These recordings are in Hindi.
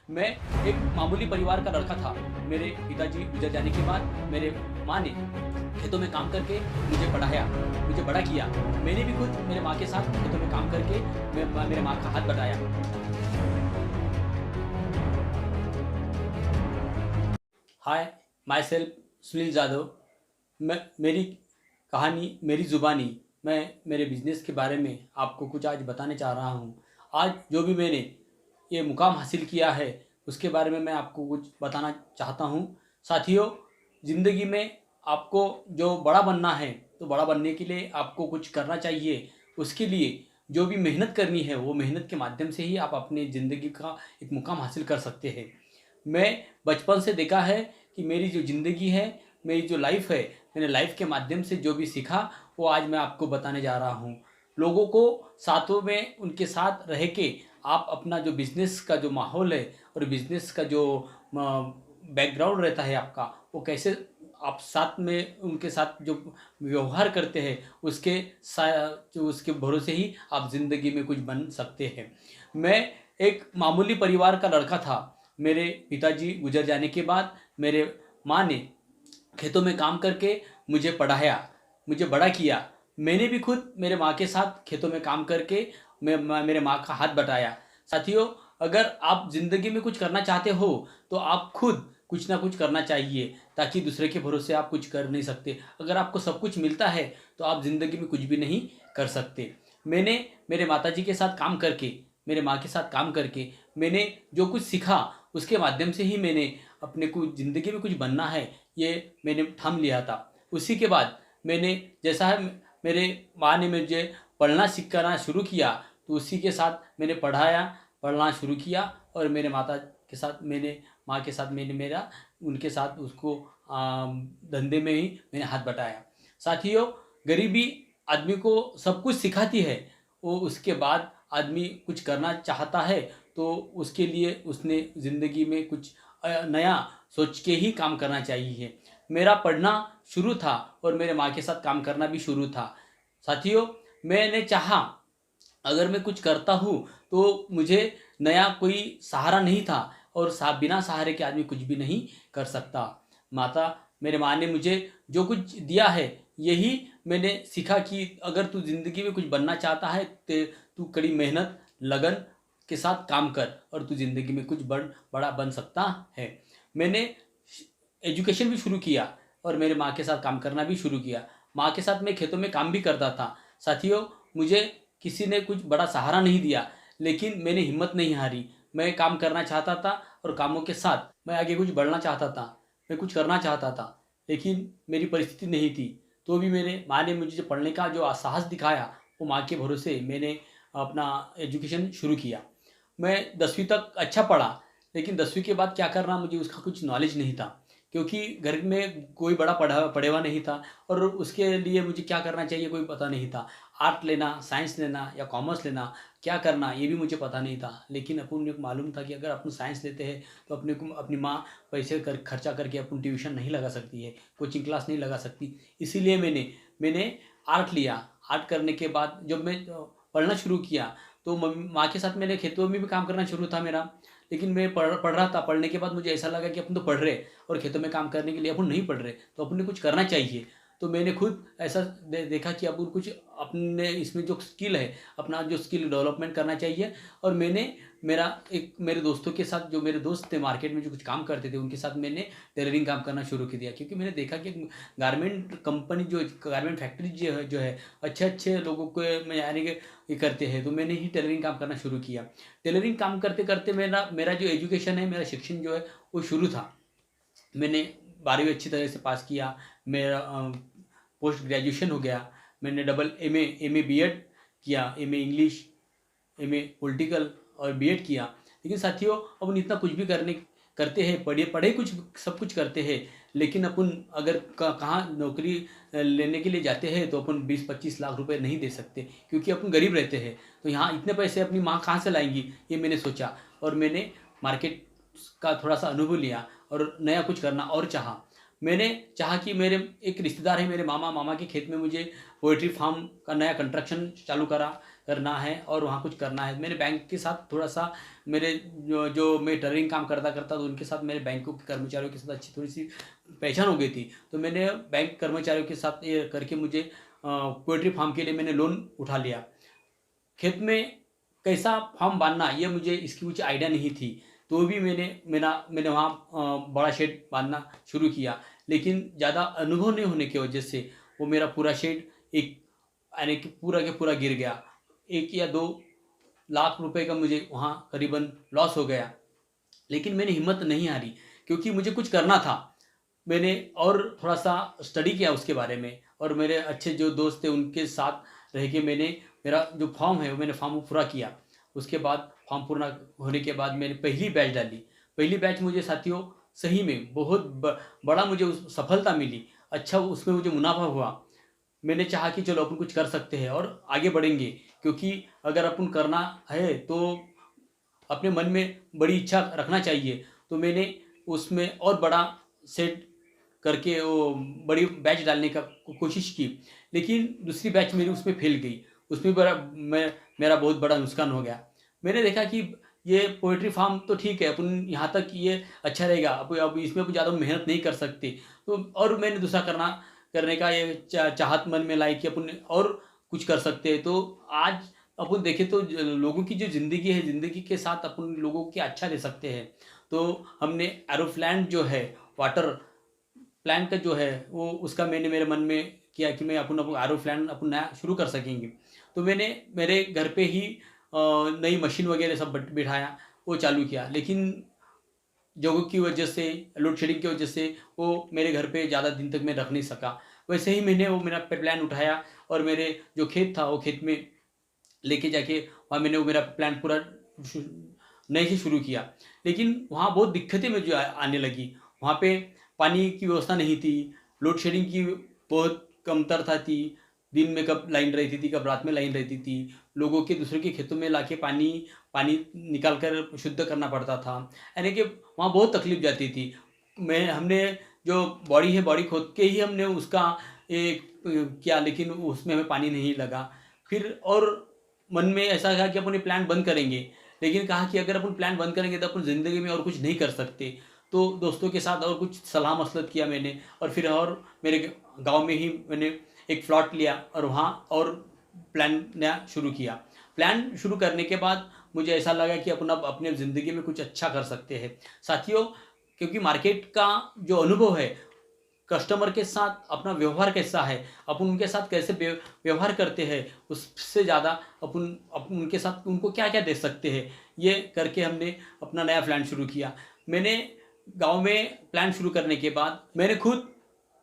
मैं एक मामूली परिवार का लड़का था। मेरे पिताजी गुजर जाने के बाद मेरे माँ ने खेतों में काम करके मुझे पढ़ाया, मुझे बड़ा किया। मैंने भी खुद मेरे माँ के साथ खेतों में काम करके मेरे माँ का हाथ बटाया। हाय, माई सेल्फ सुनील जाधव। मैं मेरी कहानी, मेरी ज़ुबानी, मैं मेरे बिज़नेस के बारे में आपको कुछ आज बताने चाह रहा हूँ। आज जो भी मैंने ये मुकाम हासिल किया है, उसके बारे में मैं आपको कुछ बताना चाहता हूँ। साथियों, ज़िंदगी में आपको जो बड़ा बनना है, तो बड़ा बनने के लिए आपको कुछ करना चाहिए। उसके लिए जो भी मेहनत करनी है, वो मेहनत के माध्यम से ही आप अपनी ज़िंदगी का एक मुकाम हासिल कर सकते हैं। मैं बचपन से देखा है कि मेरी जो ज़िंदगी है, मेरी जो लाइफ है, मैंने लाइफ के माध्यम से जो भी सीखा, वो आज मैं आपको बताने जा रहा हूँ। लोगों को साथों में उनके साथ रह के आप अपना जो बिज़नेस का जो माहौल है और बिज़नेस का जो बैकग्राउंड रहता है आपका, वो कैसे आप साथ में उनके साथ जो व्यवहार करते हैं, जो उसके भरोसे ही आप ज़िंदगी में कुछ बन सकते हैं। मैं एक मामूली परिवार का लड़का था। मेरे पिताजी गुजर जाने के बाद मेरे माँ ने खेतों में काम करके मुझे पढ़ाया, मुझे बड़ा किया। मैंने भी खुद मेरे माँ के साथ खेतों में काम करके मेरे माँ का हाथ बटाया। साथियों, अगर आप ज़िंदगी में कुछ करना चाहते हो, तो आप खुद कुछ ना कुछ करना चाहिए, ताकि दूसरे के भरोसे आप कुछ कर नहीं सकते। अगर आपको सब कुछ मिलता है, तो आप ज़िंदगी में कुछ भी नहीं कर सकते। मैंने मेरे माताजी के साथ काम करके, मेरे माँ के साथ काम करके, मैंने जो कुछ सीखा, उसके माध्यम से ही मैंने अपने को ज़िंदगी में कुछ बनना है, ये मैंने ठान लिया था। उसी के बाद मैंने जैसा है, मेरे माँ ने मुझे पढ़ना सिखाना शुरू किया, तो उसी के साथ मैंने पढ़ना शुरू किया और मेरे माता के साथ मैंने माँ के साथ मैंने मेरा उनके साथ उसको धंधे में ही मैंने हाथ बटाया। साथियों, गरीबी आदमी को सब कुछ सिखाती है। वो उसके बाद आदमी कुछ करना चाहता है, तो उसके लिए उसने ज़िंदगी में कुछ नया सोच के ही काम करना चाहिए। मेरा पढ़ना शुरू था और मेरे माँ के साथ काम करना भी शुरू था। साथियों, मैंने चाहा अगर मैं कुछ करता हूँ, तो मुझे नया कोई सहारा नहीं था और बिना सहारे के आदमी कुछ भी नहीं कर सकता। मेरे माँ ने मुझे जो कुछ दिया है, यही मैंने सीखा कि अगर तू ज़िंदगी में कुछ बनना चाहता है, तो तू कड़ी मेहनत, लगन के साथ काम कर और तू ज़िंदगी में कुछ बड़ा बन सकता है। मैंने एजुकेशन भी शुरू किया और मेरे माँ के साथ काम करना भी शुरू किया। माँ के साथ मैं खेतों में काम भी करता था। साथियों, मुझे किसी ने कुछ बड़ा सहारा नहीं दिया, लेकिन मैंने हिम्मत नहीं हारी। मैं काम करना चाहता था और कामों के साथ मैं आगे कुछ बढ़ना चाहता था, मैं कुछ करना चाहता था, लेकिन मेरी परिस्थिति नहीं थी। तो भी मेरे माँ ने मुझे जो पढ़ने का जो साहस दिखाया, वो माँ के भरोसे मैंने अपना एजुकेशन शुरू किया। मैं 10वीं तक अच्छा पढ़ा, लेकिन 10वीं के बाद क्या करना, मुझे उसका कुछ नॉलेज नहीं था, क्योंकि घर में कोई बड़ा पढ़े हुआ नहीं था और उसके लिए मुझे क्या करना चाहिए कोई पता नहीं था। आर्ट लेना, साइंस लेना या कॉमर्स लेना, क्या करना ये भी मुझे पता नहीं था। लेकिन अपन को मालूम था कि अगर अपन साइंस लेते हैं, तो अपने को अपनी माँ पैसे खर्चा करके अपन ट्यूशन नहीं लगा सकती है, कोचिंग क्लास नहीं लगा सकती। इसीलिए मैंने आर्ट लिया। आर्ट करने के बाद जब मैं पढ़ना शुरू किया, तो माँ के साथ मैंने खेतों में भी काम करना शुरू था मेरा। लेकिन मैं पढ़ रहा था। पढ़ने के बाद मुझे ऐसा लगा कि अपन तो पढ़ रहे और खेतों में काम करने के लिए अपन नहीं पढ़ रहे, तो अपन ने कुछ करना चाहिए। तो मैंने खुद ऐसा देखा कि अपन कुछ अपने इसमें जो स्किल है, अपना जो स्किल डेवलपमेंट करना चाहिए। और मेरे दोस्तों के साथ, जो मेरे दोस्त थे मार्केट में जो कुछ काम करते थे, उनके साथ मैंने टेलरिंग काम करना शुरू कर दिया, क्योंकि मैंने देखा कि गारमेंट फैक्ट्री जो है अच्छे अच्छे लोगों को में यानी कि ये करते हैं। तो मैंने ही टेलरिंग काम करना शुरू किया। टेलरिंग काम करते करते मेरा मेरा जो एजुकेशन है, मेरा शिक्षण जो है, वो शुरू था। मैंने 12वीं अच्छी तरह से पास किया। मेरा पोस्ट ग्रेजुएशन हो गया। मैंने डबल एम ए बीएड किया, M A English, M A political और बीएड किया। लेकिन साथियों, अपन इतना कुछ भी करते हैं, पढ़े कुछ सब कुछ करते हैं, लेकिन अपन अगर कहाँ नौकरी लेने के लिए जाते हैं, तो अपन 20-25 लाख रुपए नहीं दे सकते, क्योंकि अपन गरीब रहते हैं। तो यहाँ इतने पैसे अपनी माँ कहाँ से लाएंगी, ये मैंने सोचा और मैंने मार्केट का थोड़ा सा अनुभव लिया और नया कुछ करना और चाहा। मैंने चाहा कि मेरे एक रिश्तेदार है, मेरे मामा के खेत में मुझे पोल्ट्री फार्म का नया कंस्ट्रक्शन चालू करा। करना है और वहाँ कुछ करना है। मैंने बैंक के साथ थोड़ा सा मेरे जो मैं टेलरिंग काम करता तो उनके साथ मेरे बैंकों के कर्मचारियों के साथ अच्छी थोड़ी सी पहचान हो गई थी। तो मैंने बैंक कर्मचारियों के साथ ये करके मुझे पोल्ट्री फार्म के लिए मैंने लोन उठा लिया। खेत में कैसा फार्म बांधना ये मुझे इसकी कुछ आइडिया नहीं थी, तो भी मैंने वहाँ बड़ा शेड बांधना शुरू किया। लेकिन ज़्यादा अनुभव नहीं होने की वजह से वो मेरा पूरा शेड एक यानी कि पूरा के पूरा गिर गया। 1 या 2 लाख रुपए का मुझे वहाँ करीबन लॉस हो गया। लेकिन मैंने हिम्मत नहीं हारी, क्योंकि मुझे कुछ करना था। मैंने और थोड़ा सा स्टडी किया उसके बारे में, और मेरे अच्छे जो दोस्त थे उनके साथ रह के मैंने मेरा जो फॉर्म है वो मैंने फॉर्म पूरा किया। उसके बाद फॉर्म पूरा होने के बाद मैंने पहली बैच डाली। पहली बैच मुझे साथियों सही में बहुत बड़ा मुझे सफलता मिली। अच्छा उसमें मुझे मुनाफा हुआ। मैंने चाहा कि चलो अपन कुछ कर सकते हैं और आगे बढ़ेंगे, क्योंकि अगर अपन करना है तो अपने मन में बड़ी इच्छा रखना चाहिए। तो मैंने उसमें और बड़ा सेट करके वो बड़ी बैच डालने का कोशिश की, लेकिन दूसरी बैच मेरी उसमें फेल गई। उसमें मेरा बहुत बड़ा नुकसान हो गया। मैंने देखा कि ये पोल्ट्री फार्म तो ठीक है, अपन यहाँ तक ये अच्छा रहेगा, अब इसमें कुछ ज़्यादा मेहनत नहीं कर सकते। तो और मैंने दूसरा करने का ये चाहत मन में लाई कि अपन और कुछ कर सकते हैं। तो आज अपन देखें तो लोगों की जो ज़िंदगी है, ज़िंदगी के साथ अपन लोगों के अच्छा दे सकते हैं। तो हमने एरोप्लान जो है, वाटर प्लान का जो है वो उसका मैंने मेरे मन में किया कि मैं अपन एरोप्लान अपन नया शुरू कर सकेंगे। तो मैंने मेरे घर पे ही नई मशीन वगैरह सब बिठाया, वो चालू किया। लेकिन जगहों की वजह से, लोड शेडिंग की वजह से वो मेरे घर पे ज़्यादा दिन तक मैं रख नहीं सका। वैसे ही मैंने वो मेरा प्लान उठाया और मेरे जो खेत था वो खेत में लेके जाके वहाँ मैंने वो मेरा प्लान पूरा नए से शुरू किया। लेकिन वहाँ बहुत दिक्कतें मुझे आने लगी। वहाँ पे पानी की व्यवस्था नहीं थी, लोड शेडिंग की बहुत कमतरता थी। दिन में कब लाइन रहती थी, कब रात में लाइन रहती थी। लोगों के दूसरों के खेतों में लाके पानी पानी निकाल कर शुद्ध करना पड़ता था, यानी कि वहाँ बहुत तकलीफ जाती थी। हमने जो बॉडी है, बॉडी खोद के ही हमने उसका एक किया, लेकिन उसमें हमें पानी नहीं लगा। फिर और मन में ऐसा था कि अपन ये प्लान बंद करेंगे, लेकिन कहा कि अगर अपन प्लान बंद करेंगे तो अपन ज़िंदगी में और कुछ नहीं कर सकते। तो दोस्तों के साथ और कुछ सलाह मसलत किया मैंने, और फिर और मेरे गांव में ही मैंने एक प्लॉट लिया और वहाँ और प्लान नया शुरू किया। प्लान शुरू करने के बाद मुझे ऐसा लगा कि अपन अब अपने ज़िंदगी में कुछ अच्छा कर सकते हैं साथियों, क्योंकि मार्केट का जो अनुभव है, कस्टमर के साथ अपना व्यवहार कैसा है, अपन उनके साथ कैसे व्यवहार करते हैं, उससे ज़्यादा अपन उनके साथ उनको क्या क्या दे सकते हैं, ये करके हमने अपना नया प्लान शुरू किया। मैंने गांव में प्लान शुरू करने के बाद मैंने खुद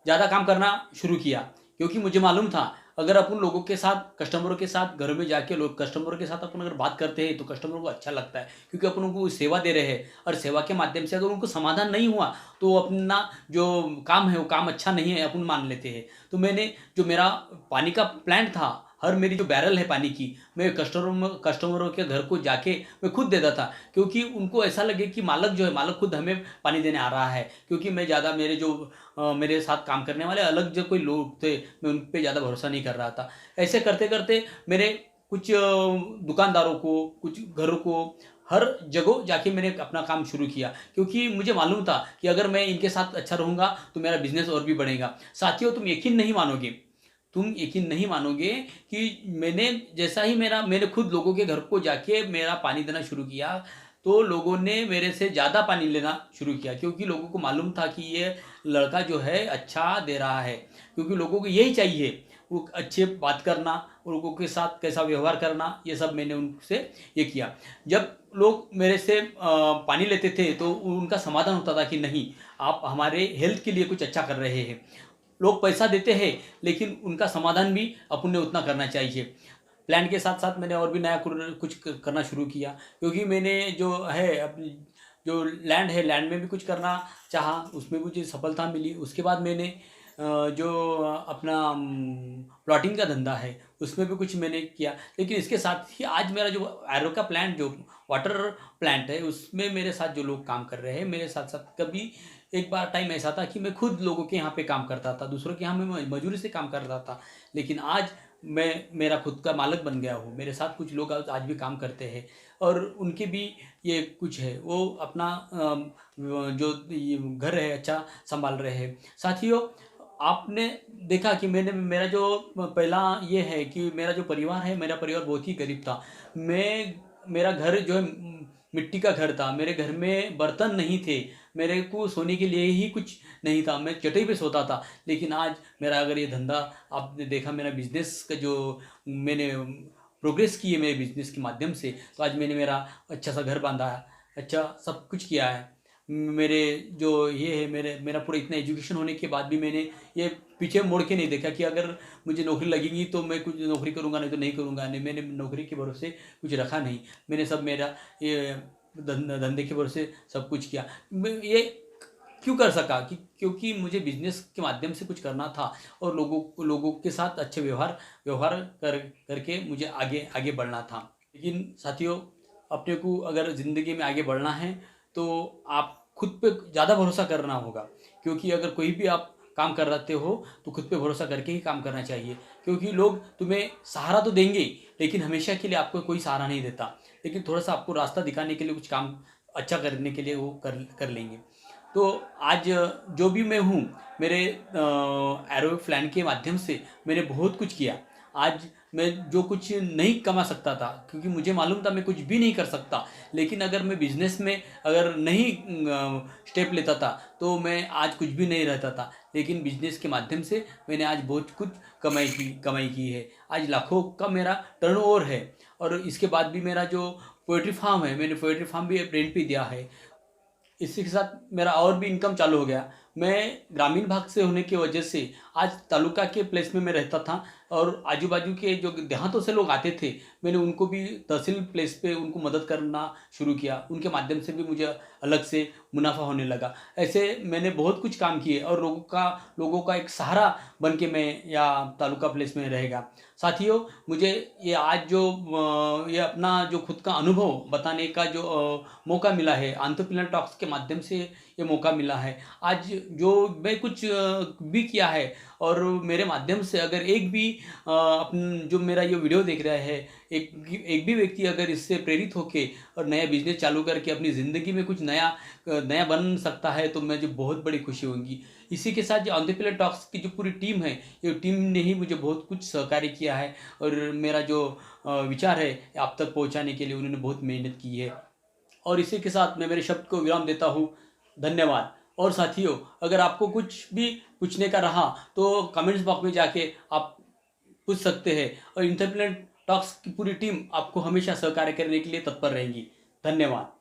ज़्यादा काम करना शुरू किया, क्योंकि मुझे मालूम था अगर अपन लोगों के साथ, कस्टमरों के साथ घरों में जाके लोग कस्टमरों के साथ अपन अगर बात करते हैं तो कस्टमरों को अच्छा लगता है, क्योंकि अपन उनको सेवा दे रहे हैं। और सेवा के माध्यम से अगर उनको समाधान नहीं हुआ तो वो अपना जो काम है वो काम अच्छा नहीं है अपन मान लेते हैं। तो मैंने जो मेरा पानी का प्लांट था, हर मेरी जो बैरल है पानी की, मैं कस्टमरों के घर को जाके मैं खुद देता था, क्योंकि उनको ऐसा लगे कि मालिक जो है, मालिक खुद हमें पानी देने आ रहा है। क्योंकि मैं ज़्यादा मेरे साथ काम करने वाले अलग जो कोई लोग थे, मैं उन पर ज़्यादा भरोसा नहीं कर रहा था। ऐसे करते करते मैंने कुछ दुकानदारों को, कुछ घरों को, हर जगह जाके मैंने अपना काम शुरू किया, क्योंकि मुझे मालूम था कि अगर मैं इनके साथ अच्छा रहूँगा तो मेरा बिजनेस और भी बढ़ेगा। साथियों तुम यकीन नहीं मानोगे कि मैंने खुद लोगों के घर को जाके मेरा पानी देना शुरू किया, तो लोगों ने मेरे से ज़्यादा पानी लेना शुरू किया, क्योंकि लोगों को मालूम था कि ये लड़का जो है अच्छा दे रहा है। क्योंकि लोगों को यही चाहिए, वो अच्छे बात करना, लोगों के साथ कैसा व्यवहार करना, ये सब मैंने उनसे ये किया। जब लोग मेरे से पानी लेते थे तो उनका समाधान होता था कि नहीं, आप हमारे हेल्थ के लिए कुछ अच्छा कर रहे हैं। लोग पैसा देते हैं, लेकिन उनका समाधान भी अपन ने उतना करना चाहिए। प्लान के साथ साथ मैंने और भी नया कुछ करना शुरू किया, क्योंकि मैंने जो है अपनी जो लैंड है, लैंड में भी कुछ करना चाहा, उसमें मुझे सफलता मिली। उसके बाद मैंने जो अपना प्लॉटिंग का धंधा है उसमें भी कुछ मैंने किया। लेकिन इसके साथ ही आज मेरा जो एरो का प्लांट, जो वाटर प्लांट है, उसमें मेरे साथ जो लोग काम कर रहे हैं, मेरे साथ साथ कभी एक बार टाइम ऐसा था कि मैं खुद लोगों के यहाँ पे काम करता था, दूसरों के यहाँ मैं मजदूरी से काम करता था। लेकिन आज मेरा खुद का मालिक बन गया हूँ। मेरे साथ कुछ लोग आज भी काम करते हैं और उनके भी ये कुछ है, वो अपना जो ये घर है अच्छा संभाल रहे हैं। साथियों, आपने देखा कि मेरा जो पहला ये है कि मेरा जो परिवार है, मेरा परिवार बहुत ही गरीब था। मेरा घर जो है मिट्टी का घर था। मेरे घर में बर्तन नहीं थे, मेरे को सोने के लिए ही कुछ नहीं था, मैं चटाई पे सोता था। लेकिन आज मेरा अगर ये धंधा आपने देखा, मेरा बिजनेस का जो मैंने प्रोग्रेस की है मेरे बिजनेस के माध्यम से, तो आज मैंने मेरा अच्छा सा घर बांधा है, अच्छा सब कुछ किया है। मेरे जो ये है, मेरा पूरा इतना एजुकेशन होने के बाद भी मैंने ये पीछे मुड़ के नहीं देखा कि अगर मुझे नौकरी लगेगी तो मैं कुछ नौकरी करूँगा, नहीं तो नहीं करूँगा। नहीं, मैंने नौकरी के भरोसे कुछ रखा नहीं। मैंने सब मेरा ये धंधे के भरोसे सब कुछ किया। मैं ये क्यों कर सका कि क्योंकि मुझे बिजनेस के माध्यम से कुछ करना था और लोगों के साथ अच्छे व्यवहार करके मुझे आगे आगे बढ़ना था। लेकिन साथियों, अपने को अगर ज़िंदगी में आगे बढ़ना है तो आप खुद पे ज़्यादा भरोसा करना होगा। क्योंकि अगर कोई भी आप काम कर रहे हो तो खुद पे भरोसा करके ही काम करना चाहिए। क्योंकि लोग तुम्हें सहारा तो देंगे, लेकिन हमेशा के लिए आपको कोई सहारा नहीं देता। लेकिन थोड़ा सा आपको रास्ता दिखाने के लिए, कुछ काम अच्छा करने के लिए वो कर लेंगे। तो आज जो भी मैं हूँ, मेरे एरो प्लान के माध्यम से मैंने बहुत कुछ किया। आज मैं जो कुछ नहीं कमा सकता था, क्योंकि मुझे मालूम था मैं कुछ भी नहीं कर सकता, लेकिन अगर मैं बिजनेस में अगर नहीं स्टेप लेता था तो मैं आज कुछ भी नहीं रहता था। लेकिन बिजनेस के माध्यम से मैंने आज बहुत कुछ कमाई की है। आज लाखों का मेरा टर्नओवर है। और इसके बाद भी मेरा जो पोएट्री फार्म है, मैंने पोएट्री फार्म भी रेंट पे दिया है। इसी के साथ मेरा और भी इनकम चालू हो गया। मैं ग्रामीण भाग से होने की वजह से आज तालुका के प्लेस में मैं रहता था और आजू बाजू के जो देहातों से लोग आते थे, मैंने उनको भी तहसील प्लेस पे उनको मदद करना शुरू किया। उनके माध्यम से भी मुझे अलग से मुनाफा होने लगा। ऐसे मैंने बहुत कुछ काम किए और लोगों का एक सहारा बन के मैं या तालुका प्लेस में रहेगा। साथियों, मुझे ये आज जो ये अपना जो खुद का अनुभव बताने का जो मौका मिला है, एंटरप्रेन्योर टॉक्स के माध्यम से ये मौका मिला है। आज जो मैं कुछ भी किया है और मेरे माध्यम से अगर एक भी जो मेरा ये वीडियो देख रहा है, एक भी व्यक्ति अगर इससे प्रेरित होके और नया बिजनेस चालू करके अपनी ज़िंदगी में कुछ नया बन सकता है, तो मुझे बहुत बड़ी खुशी होगी। इसी के साथ जो एंटरप्रेन्योर टॉक्स की जो पूरी टीम है, ये टीम ने ही मुझे बहुत कुछ सहकार्य किया है और मेरा जो विचार है आप तक पहुंचाने के लिए उन्होंने बहुत मेहनत की है। और इसी के साथ मैं मेरे शब्द को विराम देता हूँ। धन्यवाद। और साथियों, अगर आपको कुछ भी पूछने का रहा तो कमेंट्स बॉक्स में जाके आप पूछ सकते हैं और एंटरप्रेन्योर टॉक्स की पूरी टीम आपको हमेशा सहकार्य करने के लिए तत्पर रहेंगी। धन्यवाद।